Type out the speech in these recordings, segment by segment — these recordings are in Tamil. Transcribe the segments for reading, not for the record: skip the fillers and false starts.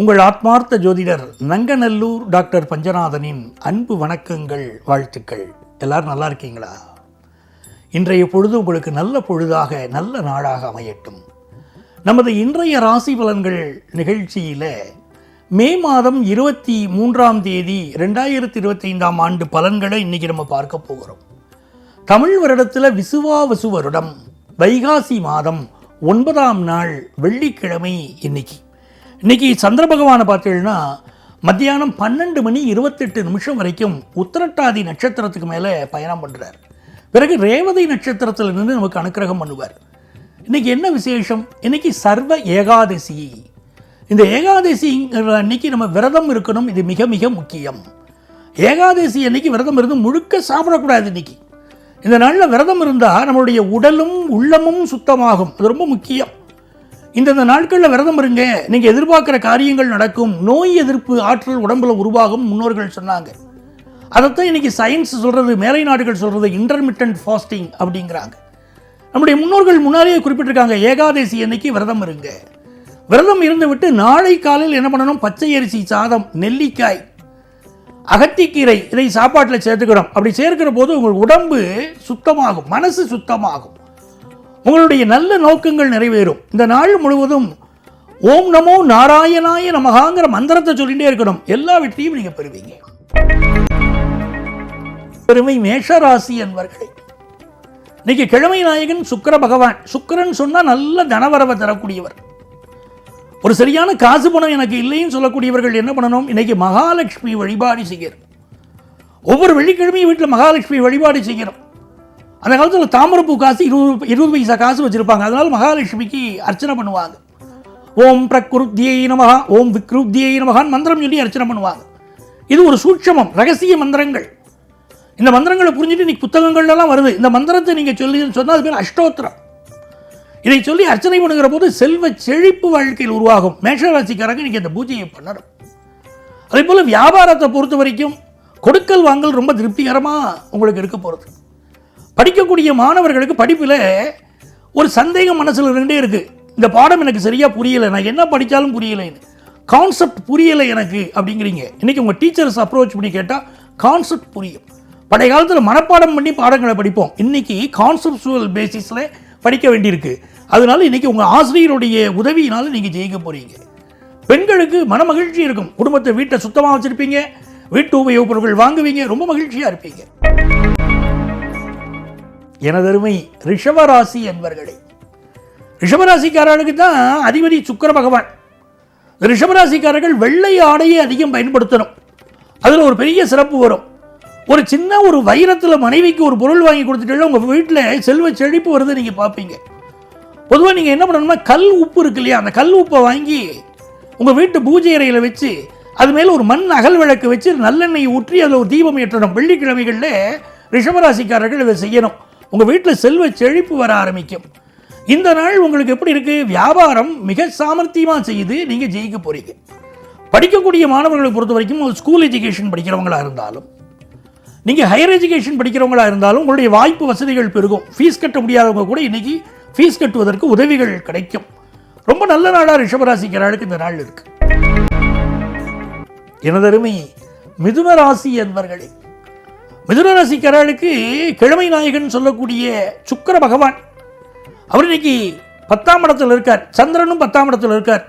உங்கள் ஆத்மார்த்த ஜோதிடர் நங்கநல்லூர் டாக்டர் பஞ்சநாதனின் அன்பு வணக்கங்கள், வாழ்த்துக்கள். எல்லாரும் நல்லா இருக்கீங்களா? இன்றைய பொழுது உங்களுக்கு நல்ல பொழுதாக, நல்ல நாளாக அமையட்டும். நமது இன்றைய ராசி பலன்கள் நிகழ்ச்சியில் மே மாதம் 23ஆம் தேதி 2025ஆம் ஆண்டு பலன்களை இன்றைக்கி நம்ம பார்க்க போகிறோம். தமிழ் வருடத்தில் விசுவாவசு வருடம் வைகாசி மாதம் 9ஆம் நாள் வெள்ளிக்கிழமை. இன்னைக்கு சந்திர பகவானை பார்த்தீங்கன்னா மத்தியானம் 12:28 வரைக்கும் உத்திரட்டாதி நட்சத்திரத்துக்கு மேலே பயணம் பண்ணுறார். பிறகு ரேவதி நட்சத்திரத்தில் நின்று நமக்கு அனுக்கிரகம் பண்ணுவார். இன்றைக்கி என்ன விசேஷம்? இன்றைக்கி சர்வ ஏகாதசி. இந்த ஏகாதசிங்கிற அன்னைக்கு நம்ம விரதம் இருக்கணும். இது மிக மிக முக்கியம். ஏகாதசி அன்னைக்கு விரதம் இருந்து முழுக்க சாப்பிடக்கூடாது. இன்றைக்கி இந்த நாளில் விரதம் இருந்தால் நம்மளுடைய உடலும் உள்ளமும் சுத்தமாகும். அது ரொம்ப முக்கியம். இந்தந்த நாட்களில் விரதம் இருங்க, நீங்கள் எதிர்பார்க்குற காரியங்கள் நடக்கும், நோய் எதிர்ப்பு ஆற்றல் உடம்புல உருவாகும் முன்னோர்கள் சொன்னாங்க. அதைத்தான் இன்றைக்கி சயின்ஸ் சொல்கிறது, மேலை நாடுகள் சொல்கிறது இன்டர்மிட்டன்ட் ஃபாஸ்டிங் அப்படிங்கிறாங்க. நம்முடைய முன்னோர்கள் முன்னாலேயே குறிப்பிட்டிருக்காங்க, ஏகாதசி அன்னைக்கு விரதம் இருங்க. விரதம் இருந்து விட்டு நாளை காலையில் என்ன பண்ணணும்? பச்சை அரிசி சாதம், நெல்லிக்காய், அகத்திக்கீரை இதை சாப்பாட்டில் சேர்த்துக்கிறோம். அப்படி சேர்க்கிற போது உங்கள் உடம்பு சுத்தமாகும், மனசு சுத்தமாகும், உங்களுடைய நல்ல நோக்கங்கள் நிறைவேறும். இந்த நாள் முழுவதும் ஓம் நமோ நாராயணாய நமகாங்கிற மந்திரத்தை சொல்லிகிட்டே இருக்கணும். எல்லா வெற்றியும் நீங்கள் பெறுவீங்க. பெருமை மேஷராசி என்பவர்களே, இன்னைக்கு கிழமை நாயகன் சுக்கிர பகவான். சுக்கிரன் சொன்னால் நல்ல தனவரவை தரக்கூடியவர். ஒரு சரியான காசு பணம் எனக்கு இல்லைன்னு சொல்லக்கூடியவர்கள் என்ன பண்ணணும்? இன்னைக்கு மகாலட்சுமி வழிபாடு செய்யணும். ஒவ்வொரு வெள்ளிக்கிழமையும் வீட்டில் மகாலட்சுமி வழிபாடு செய்யணும். அந்த காலத்தில் தாமரப்பூ காசு 20 பைசா காசு வச்சுருப்பாங்க. அதனால் மகாலட்சுமிக்கு அர்ச்சனை பண்ணுவாங்க. ஓம் பிரக்ருத்தியை நமகா, ஓம் விக்ருத்தியை நமகான்னு மந்திரம் சொல்லி அர்ச்சனை பண்ணுவாங்க. இது ஒரு சூட்சமம், ரகசிய மந்திரங்கள். இந்த மந்திரங்களை புரிஞ்சுட்டு இன்னைக்கு புத்தகங்கள்லாம் வருது. இந்த மந்திரத்தை நீங்கள் சொல்லி சொன்னால் அது பேர் அஷ்டோத்திரம். இதை சொல்லி அர்ச்சனை பண்ணுகிற போது செல்வ செழிப்பு வாழ்க்கையில் உருவாகும். மேஷராசிக்காரங்க இன்றைக்கி அந்த பூஜையை பண்ணணும். அதே போல் வியாபாரத்தை பொறுத்த வரைக்கும் கொடுக்கல் வாங்கல் ரொம்ப திருப்திகரமாக உங்களுக்கு இருக்க போகிறது. படிக்கக்கூடிய மாணவர்களுக்கு படிப்பில் ஒரு சந்தேகம் மனசில் இருந்தே இருக்குது. இந்த பாடம் எனக்கு சரியாக புரியலை, நான் என்ன படித்தாலும் புரியலைன்னு, கான்செப்ட் புரியலை எனக்கு அப்படிங்கிறீங்க. இன்றைக்கி உங்கள் டீச்சர்ஸ் அப்ரோச் பண்ணி கேட்டால் கான்செப்ட் புரியும். பழைய காலத்தில் மனப்பாடம் பண்ணி பாடங்களை படிப்போம். இன்றைக்கி கான்செப்சுவல் பேசிஸில் படிக்க வேண்டியிருக்கு. அதனால இன்றைக்கி உங்கள் ஆசிரியருடைய உதவியினால் நீங்கள் ஜெயிக்க போகிறீங்க. பெண்களுக்கு மன மகிழ்ச்சி இருக்கும். குடும்பத்தை வீட்டை சுத்தமாக வச்சுருப்பீங்க, வீட்டு உபயோகப் பொருட்கள் வாங்குவீங்க, ரொம்ப மகிழ்ச்சியாக இருப்பீங்க. எனதருமை ரிஷபராசி என்பவர்களே, ரிஷபராசிக்காரர்களுக்கு தான் அதிபதி சுக்கிர பகவான். ரிஷபராசிக்காரர்கள் வெள்ளை ஆடையை அதிகம் பயன்படுத்தணும். அதில் ஒரு பெரிய சிறப்பு வரும். ஒரு சின்ன ஒரு வைரத்தில் மனைவிக்கு ஒரு பொருள் வாங்கி கொடுத்துட்டு உங்கள் வீட்டில் செல்வ செழிப்பு வருது நீங்கள் பார்ப்பீங்க. பொதுவாக நீங்கள் என்ன பண்ணணும்னா, கல் உப்பு இருக்கு இல்லையா, அந்த கல் உப்பை வாங்கி உங்கள் வீட்டு பூஜை அறையில் வச்சு அது மேலே ஒரு மண் அகல் விளக்கு வச்சு நல்லெண்ணெய் ஊற்றி அதில் ஒரு தீபம் ஏற்றணும். வெள்ளிக்கிழமைகளில் ரிஷபராசிக்காரர்கள் இதை செய்யணும். உங்கள் வீட்டில் செல்வ செழிப்பு வர ஆரம்பிக்கும். இந்த நாள் உங்களுக்கு எப்படி இருக்குது? வியாபாரம் மிக சாமர்த்தியமாக செய்யுது, நீங்கள் ஜெயிக்க போகிறீங்க. படிக்கக்கூடிய மாணவர்களை பொறுத்த வரைக்கும் ஒரு ஸ்கூல் எஜுகேஷன் படிக்கிறவங்களா இருந்தாலும், நீங்கள் ஹையர் எஜுகேஷன் படிக்கிறவங்களா இருந்தாலும் உங்களுடைய வாய்ப்பு வசதிகள் பெருகும். ஃபீஸ் கட்ட முடியாதவங்க கூட இன்றைக்கி ஃபீஸ் கட்டுவதற்கு உதவிகள் கிடைக்கும். ரொம்ப நல்ல நாளாக ரிஷபராசிக்காரர்களுக்கு இந்த நாள் இருக்குது. எனதருமை மிதுன ராசி என்பவர்களே, மிதுன ராசிக்காரர்களுக்கு கிழமை நாயகன் சொல்லக்கூடிய சுக்கிர பகவான் அவர் இன்னைக்கு 10ஆம் இடத்துல இருக்கார். சந்திரனும் 10ஆம் இடத்துல இருக்கார்.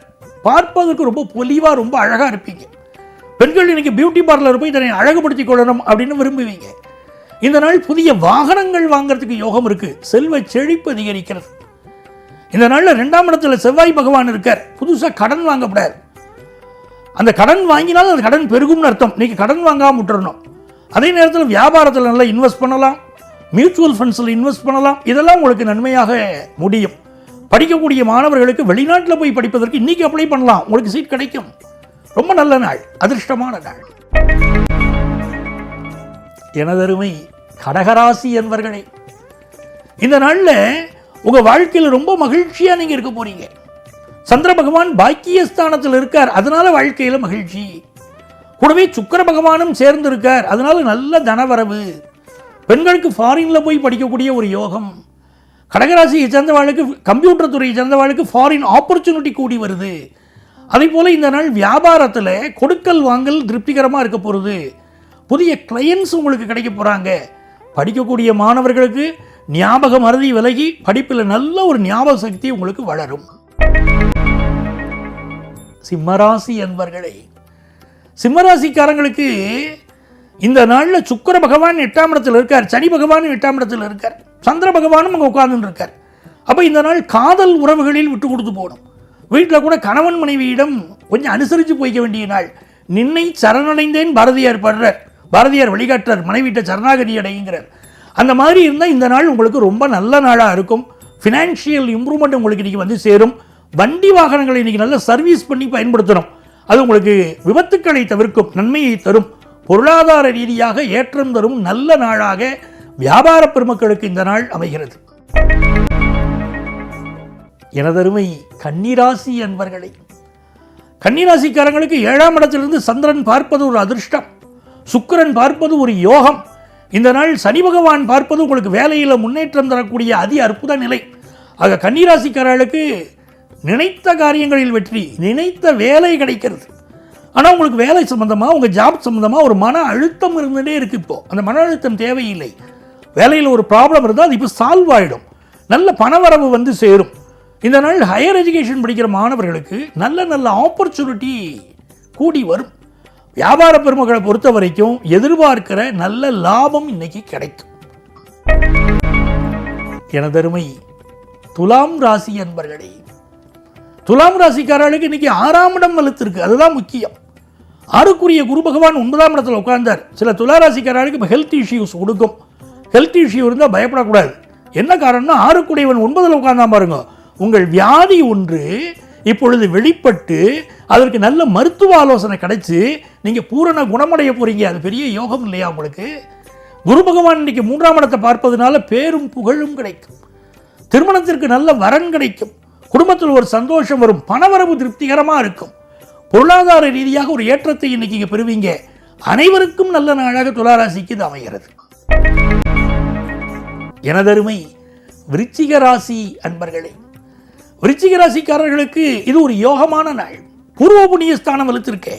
பார்ப்பதற்கு ரொம்ப பொலிவாக, ரொம்ப அழகாக இருப்பீங்க. பெண்கள் இன்னைக்கு பியூட்டி பார்லர் போய் தன்னை அழகுபடுத்திக் கொள்ளணும் அப்படின்னு விரும்புவீங்க. இந்த நாள் புதிய வாகனங்கள் வாங்கிறதுக்கு யோகம் இருக்கு. செல்வ செழிப்பு அதிகரிக்கிறது. இந்த நாளில் 2ஆம் இடத்துல செவ்வாய் பகவான் இருக்கார். புதுசாக கடன் வாங்கப்படாது. அந்த கடன் வாங்கினால் அந்த கடன் பெருகும்னு அர்த்தம். இன்னைக்கு கடன் வாங்காமல் விட்டுறணும். அதே நேரத்தில் வியாபாரத்தில் நல்லா இன்வெஸ்ட் பண்ணலாம், மியூச்சுவல் ஃபண்ட்ஸில் இன்வெஸ்ட் பண்ணலாம். இதெல்லாம் உங்களுக்கு நன்மையாக முடியும். படிக்கக்கூடிய மாணவர்களுக்கு வெளிநாட்டில் போய் படிப்பதற்கு இன்றைக்கி அப்ளை பண்ணலாம், உங்களுக்கு சீட் கிடைக்கும். ரொம்ப நல்ல நாள், அதிர்ஷ்டமான நாள். எனதருமை கடகராசி என்பவர்களே, இந்த நாளில் உங்கள் வாழ்க்கையில் ரொம்ப மகிழ்ச்சியாக நீங்கள் இருக்க போகிறீங்க. சந்திர பகவான் பாக்கியஸ்தானத்தில் இருக்கார், அதனால வாழ்க்கையில் மகிழ்ச்சி. கூடவே சுக்கிர பகவானும் சேர்ந்து இருக்கார், அதனால நல்ல தனவரவு. பெண்களுக்கு ஃபாரினில் போய் படிக்கக்கூடிய ஒரு யோகம். கடகராசியை சேர்ந்தவாளுக்கு, கம்ப்யூட்டர் துறையை சேர்ந்தவாளுக்கு ஃபாரின் ஆப்பர்ச்சுனிட்டி கூடி வருது. அதே போல் இந்த நாள் வியாபாரத்தில் கொடுக்கல் வாங்கல் திருப்திகரமாக இருக்க போகிறது. புதிய கிளையன்ஸ் உங்களுக்கு கிடைக்க போகிறாங்க. படிக்கக்கூடிய மாணவர்களுக்கு ஞாபக மறதி விலகி படிப்பில் நல்ல ஒரு ஞாபக சக்தி உங்களுக்கு வளரும். சிம்மராசி அன்பர்களே, சிம்மராசிக்காரங்களுக்கு இந்த நாளில் சுக்கிர பகவான் 8ஆம் இடத்தில் இருக்கார், சனி பகவானும் 8ஆம் இடத்தில் இருக்கார், சந்திர பகவானும் அங்கே உட்கார்ந்து இருக்கார். அப்போ இந்த நாள் காதல் உறவுகளில் விட்டு கொடுத்து போகணும். வீட்டில் கூட கணவன் மனைவியிடம் கொஞ்சம் அனுசரித்து போய்க்க வேண்டிய நாள். நின்னை சரணடைந்தேன் பாரதியார் பாடுறார், பாரதியார் வழிகாட்டுறார், மனைவிட்ட சரணாகதி அடைங்கிறார். அந்த மாதிரி இருந்தால் இந்த நாள் உங்களுக்கு ரொம்ப நல்ல நாளாக இருக்கும். ஃபினான்ஷியல் இம்ப்ரூவ்மெண்ட் உங்களுக்கு இன்றைக்கி வந்து சேரும். வண்டி வாகனங்களை இன்றைக்கி நல்லா சர்வீஸ் பண்ணி பயன்படுத்தணும். அது உங்களுக்கு விபத்துக்களை தவிர்க்கும், நன்மையை தரும். பொருளாதார ரீதியாக ஏற்றம் தரும் நல்ல நாளாக வியாபார பெருமக்களுக்கு இந்த நாள் அமைகிறது. எனதருமை கன்னிராசி அன்பர்களே, கன்னிராசிக்காரங்களுக்கு 7ஆம் இடத்திலிருந்து சந்திரன் பார்ப்பது ஒரு அதிர்ஷ்டம், சுக்கிரன் பார்ப்பது ஒரு யோகம். இந்த நாள் சனி பகவான் பார்ப்பது உங்களுக்கு வேலையில் முன்னேற்றம் தரக்கூடிய அதி அற்புத நிலை. ஆக கன்னிராசிக்காரர்களுக்கு நினைத்த காரியங்களில் வெற்றி, நினைத்த வேலை கிடைக்கிறது. ஆனால் உங்களுக்கு வேலை சம்பந்தமாக, உங்கள் ஜாப் சம்பந்தமாக ஒரு மன அழுத்தம் இருந்துகிட்டே இருக்குது. இப்போது அந்த மன அழுத்தம் தேவையில்லை. வேலையில் ஒரு ப்ராப்ளம் இருந்தால் அது இப்போ சால்வ் ஆகிடும். நல்ல பணவரவு வந்து சேரும். இந்த நாள் ஹையர் எஜுகேஷன் படிக்கிற மாணவர்களுக்கு நல்ல நல்ல ஆப்பர்ச்சுனிட்டி கூடி வரும். வியாபார பெருமக்களை பொறுத்த வரைக்கும் எதிர்பார்க்கிற நல்ல லாபம் இன்னைக்கு கிடைக்கும். எனதருமை துலாம் ராசி அன்பர்களே, துலாம் ராசிக்காரர்களுக்கு இன்னைக்கு 6ஆம் இடம் வலுத்திருக்கு, அதுதான் முக்கியம். 6க்குரிய குரு பகவான் 9ஆம் இடத்துல உட்கார்ந்தார். சில துளாராசிக்காரர்களுக்கு இப்போ ஹெல்த் இஷ்யூஸ் கொடுக்கும். ஹெல்த் இஷ்யூ இருந்தால் பயப்படக்கூடாது. என்ன காரணம்னா 6க்குடையவன் 9ல் உட்கார்ந்தா பாருங்க. உங்கள் வியாதி ஒன்று இப்பொழுது வெளிப்பட்டு அதற்கு நல்ல மருத்துவ ஆலோசனை கிடைச்சி நீங்கள் பூரண குணமடைய போறீங்க. அது பெரிய யோகம் இல்லையா உங்களுக்கு? குரு பகவான் இன்னைக்கு 3ஆம் இடத்தை பார்ப்பதனால பேரும் புகழும் கிடைக்கும். திருமணத்திற்கு நல்ல வரன் கிடைக்கும். குடும்பத்தில் ஒரு சந்தோஷம் வரும். பணவரவு திருப்திகரமாக இருக்கும். பொருளாதார ரீதியாக ஒரு ஏற்றத்தை இன்னைக்கு இங்கே பெறுவீங்க. அனைவருக்கும் நல்ல நாளாக துளாராசிக்கு இது அமைகிறது. எனதருமை விருச்சிக ராசி அன்பர்களே, விருச்சிக ராசிக்காரர்களுக்கு இது ஒரு யோகமான நாள். பூர்வ புண்ணிய ஸ்தானம் வலுத்திருக்கே.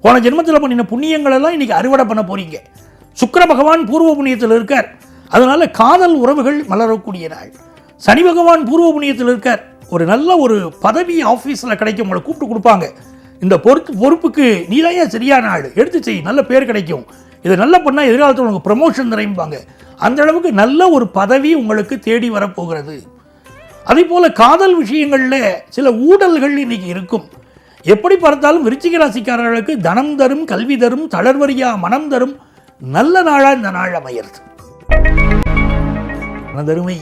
போன ஜென்மத்தில் பண்ணின புண்ணியங்கள் எல்லாம் இன்னைக்கு அறுவடை பண்ண போறீங்க. சுக்கிர பகவான் பூர்வ புண்ணியத்தில் இருக்கார், அதனால காதல் உறவுகள் மலரக்கூடிய நாள். சனி பகவான் பூர்வ புண்ணியத்தில் இருக்கார், ஒரு நல்ல ஒரு பதவி ஆஃபீஸில் கிடைக்கும். உங்களை கூப்பிட்டு கொடுப்பாங்க. இந்த பொறுப்புக்கு நீதான் சரியான ஆள், எடுத்து செய், நல்ல பேர் கிடைக்கும். இதை நல்லா பண்ணால் எதிர்காலத்தில் உங்களுக்கு ப்ரமோஷன் தரையும்பாங்க. அந்த அளவுக்கு நல்ல ஒரு பதவி உங்களுக்கு தேடி வரப்போகிறது. அதே போல் காதல் விஷயங்களில் சில ஊடல்கள் இன்னைக்கு இருக்கும். எப்படி பார்த்தாலும் விருச்சிக ராசிக்காரர்களுக்கு தனம் தரும், கல்வி தரும், தளர்வரியா மனம் தரும் நல்ல நாளாக இந்த நாள் அமைகிறது. தருமை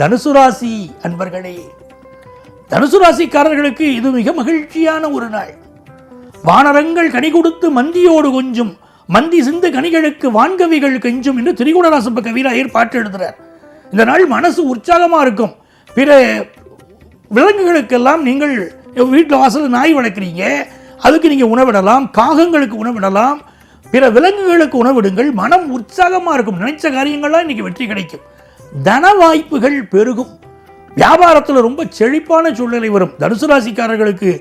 தனுசு ராசி அன்பர்களே, தனுசு ராசிக்காரர்களுக்கு இது மிக மகிழ்ச்சியான ஒரு நாள். வானரங்கள் கனி கொடுத்து மந்தியோடு கொஞ்சம், மந்தி சிந்து கனிகளுக்கு வான்கவிகள் கெஞ்சும் என்று திரிகுணராசப்ப கவிராயர் பாட்டு எழுதுகிறார். இந்த நாள் மனசு உற்சாகமாக இருக்கும். பிற விலங்குகளுக்கெல்லாம் நீங்கள் வீட்டில் வாசல் நாய் வளர்க்குறீங்க, அதுக்கு நீங்கள் உணவிடலாம். காகங்களுக்கு உணவிடலாம், பிற விலங்குகளுக்கு உணவிடுங்கள். மனம் உற்சாகமாக இருக்கும். நினைச்ச காரியங்கள்லாம் இன்னைக்கு வெற்றி கிடைக்கும். தன வாய்ப்புகள் பெருகும். வியாபாரத்தில் ரொம்ப செழிப்பான சூழ்நிலை வரும். தனுசு ராசிக்காரர்களுக்கு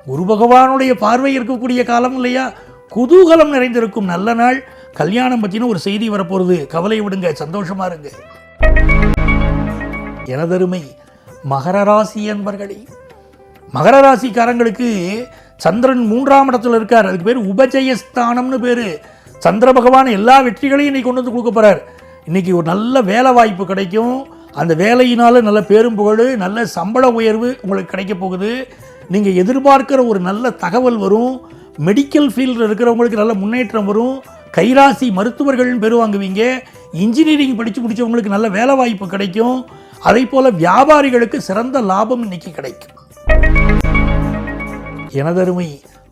குரு பகவானுடைய பார்வை இருக்கக்கூடிய காலம் இல்லையா? குதூகலம் நிறைந்திருக்கும் நல்ல நாள். கல்யாணம் பற்றின ஒரு செய்தி வரப்போகிறது. கவலை விடுங்க, சந்தோஷமா இருங்க. எனதருமை மகர ராசி அன்பர்களே, மகர ராசிக்காரங்களுக்கு சந்திரன் 3ஆம் இடத்துல இருக்கார். அதுக்கு பேர் உபஜயஸ்தானம்னு பேர். சந்திர பகவான் எல்லா வெற்றிகளையும் இன்னைக்கு கொண்டு வந்து கொடுக்க போறார். இன்னைக்கு ஒரு நல்ல வேலை வாய்ப்பு கிடைக்கும். அந்த வேலையினால நல்ல பேரும் புகழ், நல்ல சம்பள உயர்வு உங்களுக்கு கிடைக்க போகுது. நீங்கள் எதிர்பார்க்கிற ஒரு நல்ல தகவல் வரும். மெடிக்கல் ஃபீல்டில் இருக்கிறவங்களுக்கு நல்ல முன்னேற்றம் வரும். கைராசி மருத்துவர்கள் பேர் வாங்குவீங்க. இன்ஜினியரிங் படித்து முடித்தவங்களுக்கு நல்ல வேலை வாய்ப்பு கிடைக்கும். அதே போல் வியாபாரிகளுக்கு சிறந்த லாபம் இன்னைக்கு கிடைக்கும். எனதருமை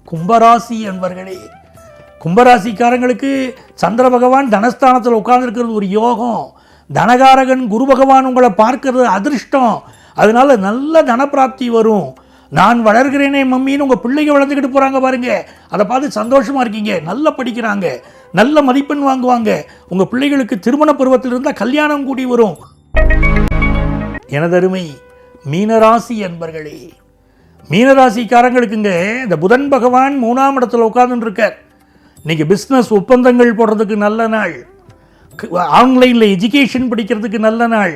கும்பராசி அன்பர்களே, கும்பராசிக்காரங்களுக்கு சந்திர பகவான் தனஸ்தானத்தில் உட்கார்ந்துருக்கிறது ஒரு யோகம். தனகாரகன் குரு பகவான் உங்களை பார்க்கறது அதிர்ஷ்டம். அதனால நல்ல தனப்பிராப்தி வரும். நான் வளர்கிறேனே மம்மின்னு உங்கள் பிள்ளைங்க வளர்ந்துக்கிட்டு போகிறாங்க பாருங்க, அதை பார்த்து சந்தோஷமாக இருக்கீங்க. நல்லா படிக்கிறாங்க, நல்ல மதிப்பெண் வாங்குவாங்க. உங்கள் பிள்ளைகளுக்கு திருமண பருவத்தில் இருந்தால் கல்யாணம் கூடி வரும். எனதருமை மீனராசி அன்பர்களே, மீனராசிக்காரங்களுக்குங்க இந்த புதன் பகவான் 3ஆம் இடத்துல உட்கார்ந்துட்டு இருக்கார். இன்னைக்கு பிஸ்னஸ் ஒப்பந்தங்கள் போடுறதுக்கு நல்ல நாள், ஆன்லைனில் எஜுகேஷன் படிக்கிறதுக்கு நல்ல நாள்,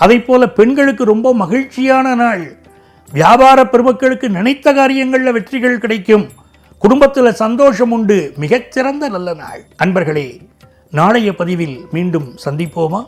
அதை போல பெண்களுக்கு ரொம்ப மகிழ்ச்சியான நாள், வியாபார பெருமக்களுக்கு நினைத்த காரியங்களில் வெற்றிகள் கிடைக்கும், குடும்பத்தில் சந்தோஷம் உண்டு, மிகச்சிறந்த நல்ல நாள். அன்பர்களே, நாளைய பதிவில் மீண்டும் சந்திப்போமா?